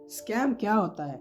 Scam क्या होता है?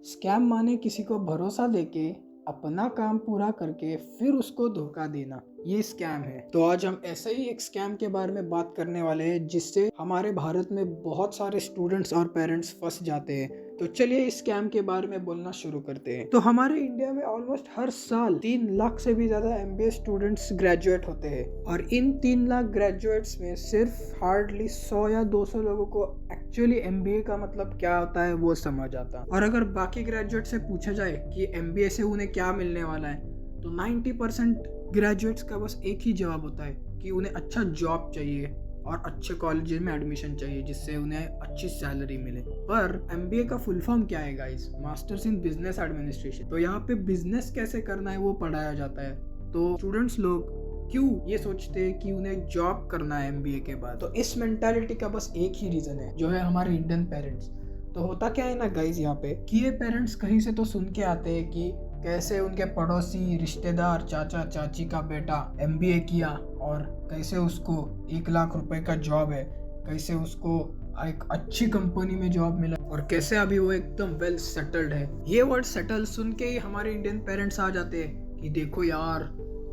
स्कैम माने किसी को भरोसा देके अपना काम पूरा करके फिर उसको धोखा देना, ये स्कैम है। तो आज हम ऐसे ही एक स्कैम के बारे में बात करने वाले हैं जिससे हमारे भारत में बहुत सारे स्टूडेंट्स और पेरेंट्स फंस जाते हैं। तो चलिए इस स्कैम के बारे में बोलना शुरू करते हैं। तो हमारे इंडिया में ऑलमोस्ट हर साल 3 लाख से भी ज्यादा एमबीए स्टूडेंट्स ग्रेजुएट होते हैं और इन 3 लाख ग्रेजुएट्स में सिर्फ हार्डली 100 या 200 लोगों को एक्चुअली एमबीए का मतलब क्या होता है वो समझ आता। और अगर बाकी ग्रेजुएट से पूछा जाए कि एमबीए से उन्हें क्या मिलने वाला है तो 90% ग्रेजुएट्स का बस एक ही जवाब होता है कि उन्हें अच्छा जॉब चाहिए और अच्छे कॉलेज में एडमिशन चाहिए जिससे उन्हें अच्छी सैलरी मिले। पर एमबीए का फुल फॉर्म क्या है guys? Masters in business administration. तो यहाँ पे बिजनेस कैसे करना है वो पढ़ाया जाता है। तो स्टूडेंट्स लोग क्यों ये सोचते हैं कि उन्हें जॉब करना है एमबीए के बाद? तो इस मेंटालिटी का बस एक ही रीजन है, जो है हमारे इंडियन पेरेंट्स। तो होता क्या है ना गाइस यहाँ पे कि ये पेरेंट्स कहीं से तो सुन के आते हैं कि कैसे उनके पड़ोसी, रिश्तेदार, चाचा चाची का बेटा एमबीए किया और कैसे उसको 1 लाख रुपए का जॉब है, कैसे उसको एक अच्छी कंपनी में जॉब मिला और कैसे अभी वो एकदम वेल सेटल्ड है। ये वर्ड सेटल सुन के ही हमारे इंडियन पेरेंट्स आ जाते हैं कि देखो यार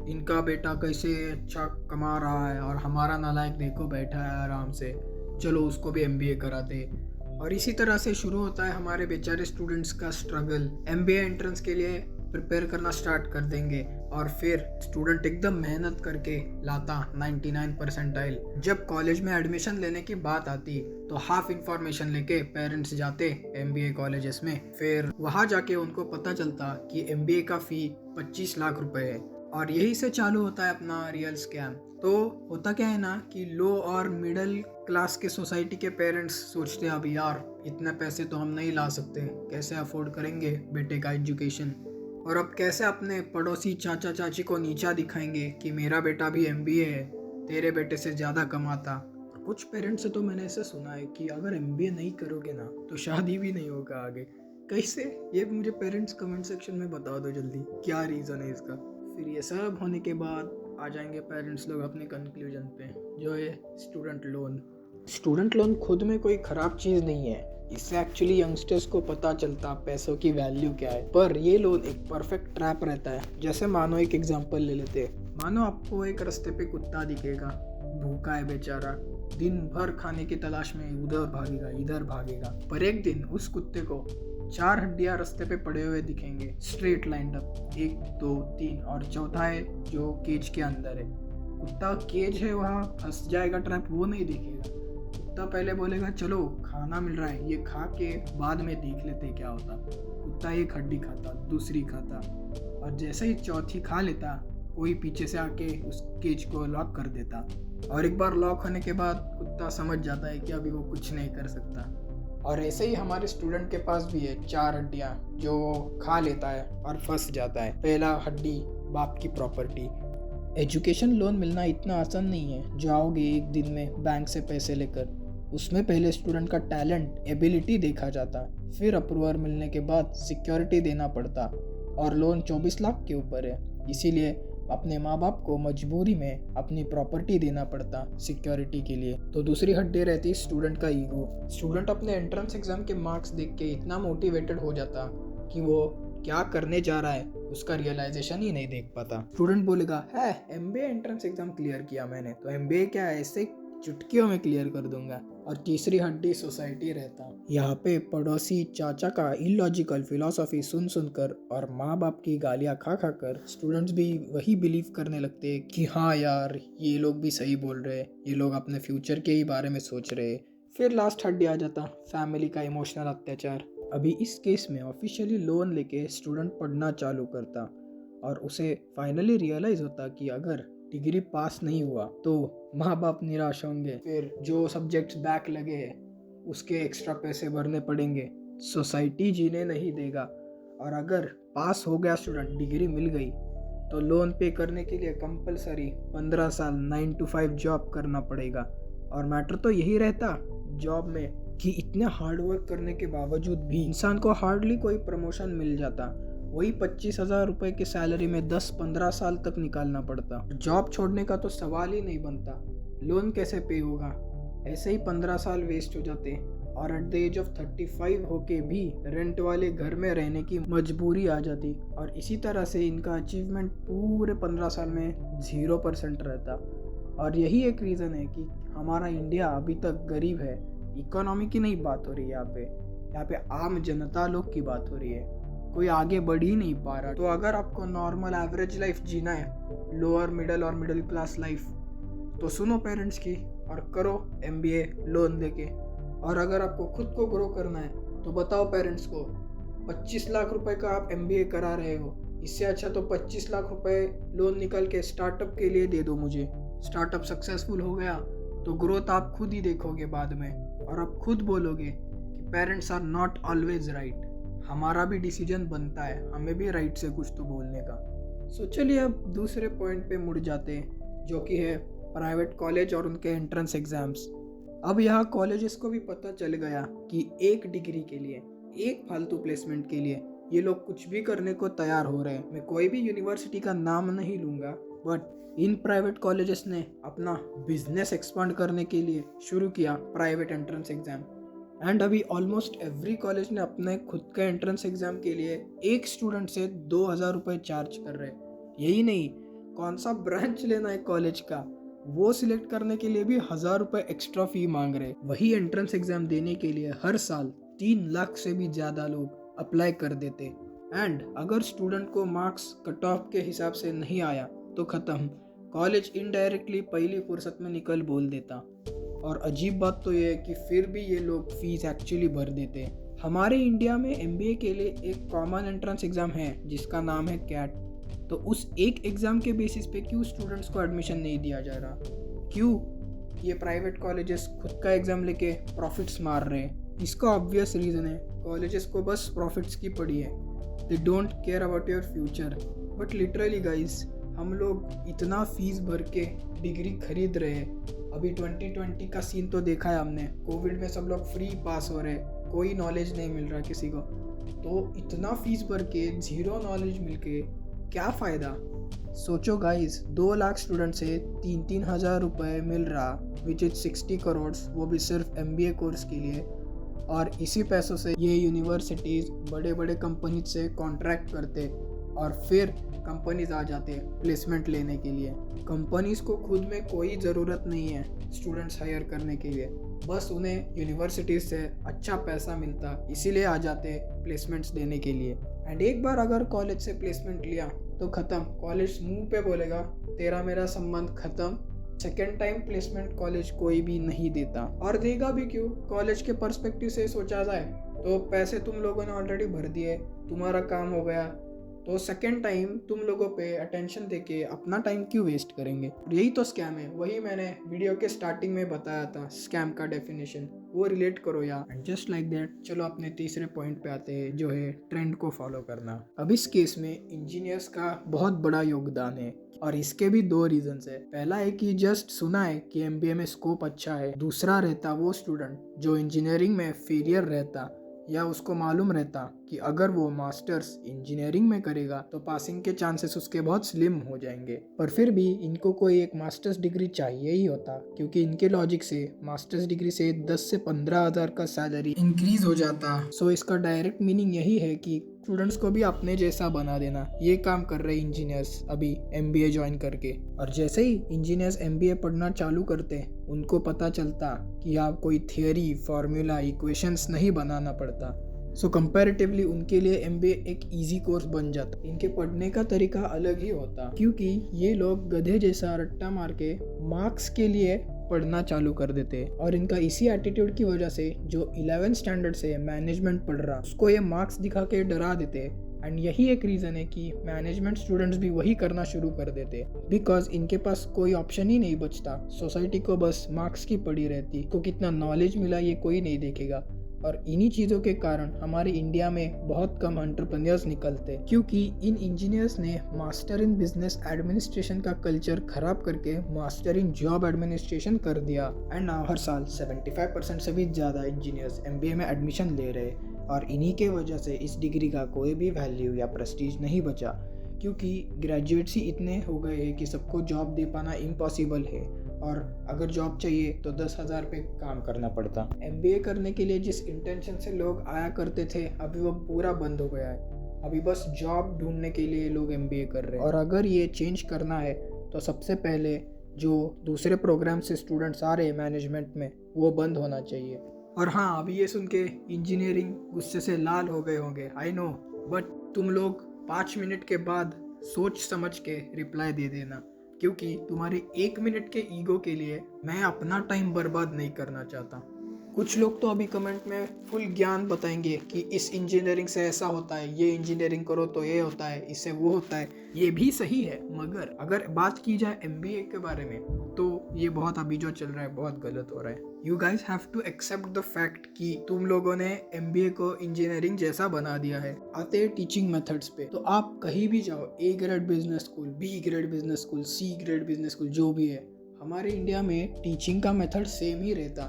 इनका बेटा कैसे अच्छा कमा रहा है और हमारा नालायक देखो बैठा है आराम से, चलो उसको भी एमबीए कराते। और इसी तरह से शुरू होता है हमारे बेचारे स्टूडेंट्स का स्ट्रगल। एमबीए एंट्रेंस के लिए प्रिपेयर करना स्टार्ट कर देंगे और फिर स्टूडेंट एकदम मेहनत करके लाता 99 परसेंटाइल। जब कॉलेज में एडमिशन लेने की बात आती तो हाफ इंफॉर्मेशन लेके पेरेंट्स जाते एमबीए कॉलेजेस में। फिर वहां जाके उनको पता चलता कि एमबीए का फी 25 लाख रुपए है और यही से चालू होता है अपना रियल स्कैम। तो होता क्या है ना कि लो और मिडिल क्लास के सोसाइटी के पेरेंट्स सोचते हैं अभी यार इतने पैसे तो हम नहीं ला सकते, कैसे अफोर्ड करेंगे बेटे का एजुकेशन, और अब कैसे अपने पड़ोसी चाचा चाची को नीचा दिखाएंगे कि मेरा बेटा भी एमबीए है, तेरे बेटे से ज़्यादा कमाता। और कुछ पेरेंट्स से तो मैंने ऐसे सुना है कि अगर एमबीए नहीं करोगे ना तो शादी भी नहीं होगा आगे। कैसे? ये मुझे पेरेंट्स कमेंट सेक्शन में बता दो जल्दी, क्या रीज़न है इसका। फिर ये सब होने के बाद आ जाएंगे पेरेंट्स लोग अपने कंक्लूजन पे, जो है स्टूडेंट लोन। स्टूडेंट लोन खुद में कोई ख़राब चीज़ नहीं है, इससे एक्चुअली यंगस्टर्स को पता चलता पैसों की वैल्यू क्या है। पर ये लोन एक परफेक्ट ट्रैप रहता है। जैसे मानो एक एग्जांपल ले लेते हैं। मानो आपको एक रास्ते पे कुत्ता दिखेगा, भूखा है बेचारा, दिन भर खाने की तलाश में उधर भागेगा इधर भागेगा। पर एक दिन उस कुत्ते को 4 हड्डियां रास्ते पे पड़े हुए दिखेंगे, स्ट्रेट लाइन अप, 1 2 3, और चौथा है जो केज के अंदर है। कुत्ता केज है वहाँ फंस जाएगा, ट्रैप वो नहीं देखेगा। कुत्ता पहले बोलेगा चलो खाना मिल रहा है, ये खा के बाद में देख लेते क्या होता। कुत्ता एक हड्डी खाता, दूसरी खाता, और जैसे ही चौथी खा लेता कोई पीछे से आके उस केज को लॉक कर देता। और एक बार लॉक होने के बाद कुत्ता समझ जाता है कि अभी वो कुछ नहीं कर सकता। और ऐसे ही हमारे स्टूडेंट के पास भी है 4 हड्डियाँ जो वो खा लेता है और फंस जाता है। पहला हड्डी बाप की प्रॉपर्टी। एजुकेशन लोन मिलना इतना आसान नहीं है। जाओगे एक दिन में बैंक से पैसे लेकर, उसमें पहले स्टूडेंट का टैलेंट, एबिलिटी देखा जाता, फिर अप्रूवल मिलने के बाद सिक्योरिटी देना पड़ता, और लोन 24 लाख के ऊपर है। इसीलिए अपने माँ बाप को मजबूरी में अपनी प्रॉपर्टी देना पड़ता सिक्योरिटी के लिए। तो दूसरी हड्डी रहती स्टूडेंट का ईगो। स्टूडेंट अपने एंट्रेंस एग्जाम के मार्क्स देख के इतना मोटिवेटेड हो जाता कि वो क्या करने जा रहा है उसका रियलाइजेशन ही नहीं देख पाता। स्टूडेंट बोलेगा है एमबीए एंट्रेंस एग्जाम क्लियर किया मैंने, तो एमबीए क्या है, ऐसे चुटकियों में क्लियर कर दूंगा। और तीसरी हड्डी सोसाइटी रहता। यहाँ पे पड़ोसी चाचा का इलॉजिकल फिलॉसफी सुन सुनकर और माँ बाप की गालियाँ खा खा कर स्टूडेंट्स भी वही बिलीव करने लगते हैं कि हाँ यार ये लोग भी सही बोल रहे हैं, ये लोग अपने फ्यूचर के ही बारे में सोच रहे हैं। फिर लास्ट हड्डी आ जाता फैमिली का इमोशनल अत्याचार। अभी इस केस में ऑफिशियली लोन लेके स्टूडेंट पढ़ना चालू करता और उसे फाइनली रियलाइज होता कि अगर डिग्री पास नहीं हुआ तो माँ बाप निराश होंगे, फिर जो सब्जेक्ट्स बैक लगे उसके एक्स्ट्रा पैसे भरने पड़ेंगे, सोसाइटी जीने नहीं देगा, और अगर पास हो गया स्टूडेंट, डिग्री मिल गई, तो लोन पे करने के लिए कंपलसरी 15 साल 9 to 5 जॉब करना पड़ेगा। और मैटर तो यही रहता जॉब में कि इतने हार्ड वर्क करने के बावजूद भी इंसान को हार्डली कोई प्रमोशन मिल जाता। वही 25,000 रुपए की सैलरी में 10-15 साल तक निकालना पड़ता। जॉब छोड़ने का तो सवाल ही नहीं बनता, लोन कैसे पे होगा। ऐसे ही 15 साल वेस्ट हो जाते और एट द एज ऑफ 35 होके भी रेंट वाले घर में रहने की मजबूरी आ जाती, और इसी तरह से इनका अचीवमेंट पूरे 15 साल में 0% रहता। और यही एक रीज़न है कि हमारा इंडिया अभी तक गरीब है। इकोनॉमी की नहीं बात हो रही है यहाँ पे आम जनता लोग की बात हो रही है। कोई आगे बढ़ ही नहीं पा रहा। तो अगर आपको नॉर्मल एवरेज लाइफ जीना है, लोअर मिडिल और मिडिल क्लास लाइफ, तो सुनो पेरेंट्स की और करो MBA लोन देके। और अगर आपको खुद को ग्रो करना है तो बताओ पेरेंट्स को, 25 लाख रुपए का आप MBA करा रहे हो, इससे अच्छा तो 25 लाख रुपए लोन निकाल के स्टार्टअप के लिए दे दो मुझे। स्टार्टअप सक्सेसफुल हो गया तो ग्रोथ आप खुद ही देखोगे बाद में, और आप खुद बोलोगे कि parents are not always right. हमारा भी डिसीजन बनता है, हमें भी राइट से कुछ तो बोलने का। सो चलिए अब दूसरे पॉइंट पे मुड़ जाते हैं, जो कि है प्राइवेट कॉलेज और उनके एंट्रेंस एग्जाम्स। अब यहाँ कॉलेजेस को भी पता चल गया कि एक डिग्री के लिए, एक फालतू प्लेसमेंट के लिए ये लोग कुछ भी करने को तैयार हो रहे हैं। मैं कोई भी यूनिवर्सिटी का नाम नहीं लूँगा, बट इन प्राइवेट कॉलेजेस ने अपना बिजनेस एक्सपांड करने के लिए शुरू किया प्राइवेट एंट्रेंस एग्जाम। एंड अभी ऑलमोस्ट एवरी कॉलेज ने अपने खुद के एंट्रेंस एग्जाम के लिए एक स्टूडेंट से 2000 रुपये चार्ज कर रहे। यही नहीं, कौन सा ब्रांच लेना है कॉलेज का वो सिलेक्ट करने के लिए भी 1000 रुपये एक्स्ट्रा फी मांग रहे। वही एंट्रेंस एग्जाम देने के लिए हर साल 3 लाख से भी ज़्यादा लोग अप्लाई कर देते। एंड अगर स्टूडेंट को मार्क्स कट ऑफ के हिसाब से नहीं आया तो ख़त्म, कॉलेज इनडायरेक्टली पहली फुर्सत में निकल बोल देता। और अजीब बात तो ये है कि फिर भी ये लोग फीस एक्चुअली भर देते। हमारे इंडिया में MBA के लिए एक कॉमन एंट्रेंस एग्ज़ाम है जिसका नाम है CAT। तो उस एक एग्ज़ाम के बेसिस पे क्यों स्टूडेंट्स को एडमिशन नहीं दिया जा रहा? क्यों ये प्राइवेट कॉलेजेस खुद का एग्ज़ाम लेके प्रॉफिट्स मार रहे हैं? इसका ऑब्वियस रीज़न है, कॉलेजेस को बस प्रॉफिट्स की पड़ी है। They don't care about your future. But literally guys, हम लोग इतना फीस भर के डिग्री खरीद रहे हैं। अभी 2020 का सीन तो देखा है हमने, कोविड में सब लोग फ्री पास हो रहे, कोई नॉलेज नहीं मिल रहा किसी को। तो इतना फीस भर के जीरो नॉलेज मिल के क्या फ़ायदा? सोचो गाइस, 2 लाख स्टूडेंट से 3-3 हज़ार रुपये मिल रहा, विच इज 60 करोड़, वो भी सिर्फ MBA कोर्स के लिए। और इसी पैसों से ये यूनिवर्सिटीज़ बड़े बड़े कंपनी से कॉन्ट्रैक्ट करते और फिर कंपनीज आ जाते प्लेसमेंट लेने के लिए। कंपनीज को खुद में कोई ज़रूरत नहीं है स्टूडेंट्स हायर करने के लिए, बस उन्हें यूनिवर्सिटीज़ से अच्छा पैसा मिलता, इसीलिए आ जाते प्लेसमेंट्स देने के लिए। एंड एक बार अगर कॉलेज से प्लेसमेंट लिया तो ख़त्म, कॉलेज मुंह पे बोलेगा तेरा मेरा संबंध ख़त्म। सेकेंड टाइम प्लेसमेंट कॉलेज कोई भी नहीं देता, और देगा भी क्यों? कॉलेज के पर्सपेक्टिव से सोचा जाए तो पैसे तुम लोगों ने ऑलरेडी भर दिए, तुम्हारा काम हो गया, तो सेकेंड टाइम तुम लोगों पे अटेंशन देके अपना टाइम क्यों वेस्ट करेंगे? यही तो स्कैम है। वही मैंने वीडियो के स्टार्टिंग में बताया था, स्कैम का डेफिनेशन, वो रिलेट करो यार। एंड जस्ट लाइक दैट, चलो अपने तीसरे पॉइंट पे आते हैं, जो है ट्रेंड को फॉलो करना। अब इस केस में इंजीनियर्स का बहुत बड़ा योगदान है, और इसके भी 2 रीजंस है। पहला है कि जस्ट सुना है कि MBA में स्कोप अच्छा है। दूसरा रहता वो स्टूडेंट जो इंजीनियरिंग में फेलियर रहता, या उसको मालूम रहता कि अगर वो मास्टर्स इंजीनियरिंग में करेगा तो पासिंग के चांसेस उसके बहुत स्लिम हो जाएंगे। पर फिर भी इनको कोई एक मास्टर्स डिग्री चाहिए ही होता, क्योंकि इनके लॉजिक से मास्टर्स डिग्री से 10 से 15 हज़ार का सैलरी इंक्रीज हो जाता। सो इसका डायरेक्ट मीनिंग यही है कि स्टूडेंट्स को भी अपने जैसा बना देना। ये काम कर रहे इंजीनियर्स अभी MBA ज्वाइन करके। और जैसे ही इंजीनियर्स MBA पढ़ना चालू करते उनको पता चलता कि आप कोई थियोरी, फार्मूला, इक्वेशंस नहीं बनाना पड़ता। सो कंपैरेटिवली उनके लिए MBA एक इजी कोर्स बन जाता। इनके पढ़ने का तरीका अलग ही होता, क्योंकि ये लोग गधे जैसा रट्टा मार के मार्क्स के लिए पढ़ना चालू कर देते। और इनका इसी एटीट्यूड की वजह से जो 11th स्टैंडर्ड से मैनेजमेंट पढ़ रहा उसको ये मार्क्स दिखा के डरा देते। एंड यही एक रीज़न है कि मैनेजमेंट स्टूडेंट्स भी वही करना शुरू कर देते, बिकॉज इनके पास कोई ऑप्शन ही नहीं बचता। सोसाइटी को बस मार्क्स की पड़ी रहती, को कितना नॉलेज मिला ये कोई नहीं देखेगा। और इन्हीं चीज़ों के कारण हमारे इंडिया में बहुत कम एंटरप्रेन्योर्स निकलते, क्योंकि इन इंजीनियर्स ने मास्टर इन बिजनेस एडमिनिस्ट्रेशन का कल्चर खराब करके मास्टर इन जॉब एडमिनिस्ट्रेशन कर दिया। एंड नाउ हर साल 75% से भी ज़्यादा इंजीनियर्स MBA में एडमिशन ले रहे, और इन्हीं के वजह से इस डिग्री का कोई भी वैल्यू या प्रेस्टीज नहीं बचा, क्योंकि ग्रेजुएट्स ही इतने हो गए हैं कि सबको जॉब दे पाना इम्पॉसिबल है। और अगर जॉब चाहिए तो 10,000 पे काम करना पड़ता। MBA करने के लिए जिस इंटेंशन से लोग आया करते थे अभी वो पूरा बंद हो गया है। अभी बस जॉब ढूंढने के लिए लोग MBA कर रहे हैं। और अगर ये चेंज करना है तो सबसे पहले जो दूसरे प्रोग्राम से स्टूडेंट्स आ रहे हैं मैनेजमेंट में वो बंद होना चाहिए। और हाँ, अभी ये सुन के इंजीनियरिंग गुस्से से लाल हो गए होंगे, आई नो, बट तुम लोग 5 मिनट के बाद सोच समझ के रिप्लाई दे देना, क्योंकि तुम्हारे 1 मिनट के ईगो के लिए मैं अपना टाइम बर्बाद नहीं करना चाहता। कुछ लोग तो अभी कमेंट में फुल ज्ञान बताएंगे कि इस इंजीनियरिंग से ऐसा होता है, ये इंजीनियरिंग करो तो ये होता है, इससे वो होता है। ये भी सही है, मगर अगर बात की जाए MBA के बारे में तो ये बहुत अभी जो चल रहा है बहुत गलत हो रहा है। You guys have to accept the fact कि तुम लोगों ने MBA को इंजीनियरिंग जैसा बना दिया है। आते हैं टीचिंग मेथड्स पे, तो आप कहीं भी जाओ, A grade business school, B grade business school, C grade business school, जो भी है, हमारे इंडिया में टीचिंग का मेथड सेम ही रहता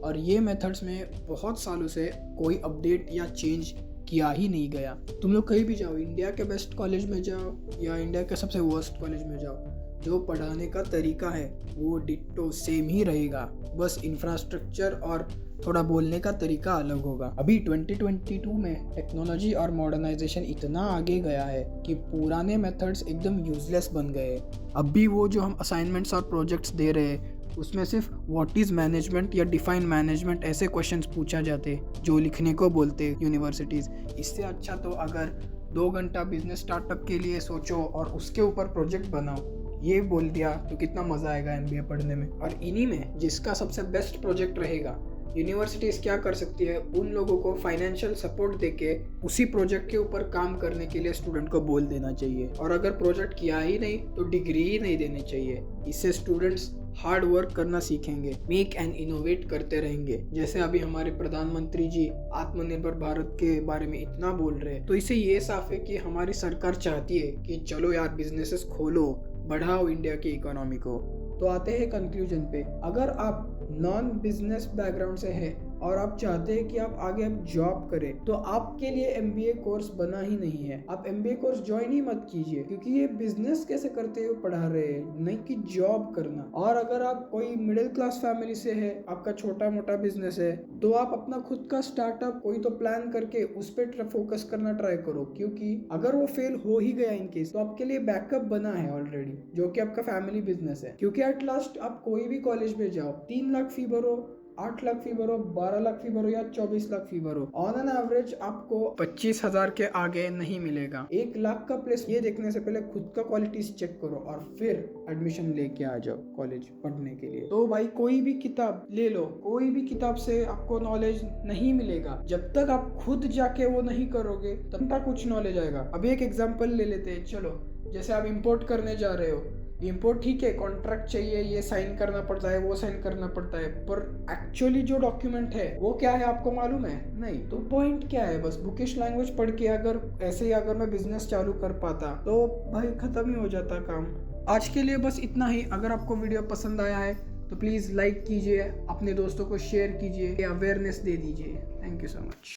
और ये मेथड्स में बहुत सालों से कोई अपडेट या चेंज किया ही नहीं गया। तुम लोग कहीं भी जाओ, इंडिया के बेस्ट कॉलेज में जाओ या इंडिया के सबसे वर्स्ट कॉलेज में जाओ, जो पढ़ाने का तरीका है वो डिट्टो सेम ही रहेगा, बस इंफ्रास्ट्रक्चर और थोड़ा बोलने का तरीका अलग होगा। अभी 2022 में टेक्नोलॉजी और मॉडर्नाइजेशन इतना आगे गया है कि पुराने मेथड्स एकदम यूजलेस बन गए। अब भी वो जो हम असाइनमेंट्स और प्रोजेक्ट्स दे रहे हैं उसमें सिर्फ व्हाट इज़ मैनेजमेंट या डिफाइन मैनेजमेंट ऐसे क्वेश्चंस पूछा जाते जो लिखने को बोलते यूनिवर्सिटीज़। इससे अच्छा तो अगर 2 घंटा बिजनेस स्टार्टअप के लिए सोचो और उसके ऊपर प्रोजेक्ट बनाओ, ये बोल दिया तो कितना मज़ा आएगा MBA पढ़ने में। और इन्हीं में जिसका सबसे बेस्ट प्रोजेक्ट रहेगा, यूनिवर्सिटीज़ क्या कर सकती है, उन लोगों को फाइनेंशियल सपोर्ट देके उसी प्रोजेक्ट के ऊपर काम करने के लिए स्टूडेंट को बोल देना चाहिए। और अगर प्रोजेक्ट किया ही नहीं तो डिग्री ही नहीं देनी चाहिए। इससे स्टूडेंट्स हार्ड वर्क करना सीखेंगे, मेक एंड इनोवेट करते रहेंगे। जैसे अभी हमारे प्रधानमंत्री जी आत्मनिर्भर भारत के बारे में इतना बोल रहे हैं, तो इससे ये साफ है कि हमारी सरकार चाहती है कि चलो यार बिजनेसेस खोलो, बढ़ाओ इंडिया की इकोनॉमी को। तो आते हैं कंक्लूजन पे, अगर आप नॉन बिजनेस बैकग्राउंड से हैं और आप चाहते हैं कि आप आगे जॉब करें तो आपके लिए MBA कोर्स बना ही नहीं है। आप MBA कोर्स ज्वाइन ही मत कीजिए, क्योंकि ये बिजनेस कैसे करते हुए पढ़ा रहे हैं, नहीं कि जॉब करना। और अगर आप कोई मिडिल क्लास फैमिली से है, आपका छोटा मोटा बिजनेस है, तो आप अपना खुद का स्टार्टअप कोई तो प्लान करके उस पर फोकस करना ट्राई करो, क्योंकि अगर वो फेल हो ही गया इन केस तो आपके लिए बैकअप बना है ऑलरेडी, जो कि आपका फैमिली बिजनेस है। क्योंकि एट लास्ट आप कोई भी कॉलेज में जाओ, 3 लाख फी भरो, 8 लाख फी भरो, 12 लाख फी भरो या 24 लाख फी भरो, ऑन एन एवरेज आपको 25,000 के आगे नहीं मिलेगा। 1 लाख का प्लेस ये देखने से पहले खुद का क्वालिटीज चेक करो और फिर एडमिशन लेके आ जाओ कॉलेज पढ़ने के लिए। तो भाई कोई भी किताब ले लो, कोई भी किताब से आपको नॉलेज नहीं मिलेगा जब तक आप खुद जाके वो नहीं करोगे, तब तक कुछ नॉलेज आएगा। अभी एक एग्जाम्पल ले लेते हैं, चलो जैसे आप इम्पोर्ट करने जा रहे हो, इम्पोर्ट ठीक है, कॉन्ट्रैक्ट चाहिए, ये साइन करना पड़ता है, वो साइन करना पड़ता है, पर एक्चुअली जो डॉक्यूमेंट है वो क्या है आपको मालूम है? नहीं। तो पॉइंट क्या है, बस बुकिश लैंग्वेज पढ़ के अगर ऐसे ही अगर मैं बिजनेस चालू कर पाता तो भाई खत्म ही हो जाता काम। आज के लिए बस इतना ही। अगर आपको वीडियो पसंद आया है तो प्लीज़ लाइक कीजिए, अपने दोस्तों को शेयर कीजिए, अवेयरनेस दे दीजिए। Thank you so much.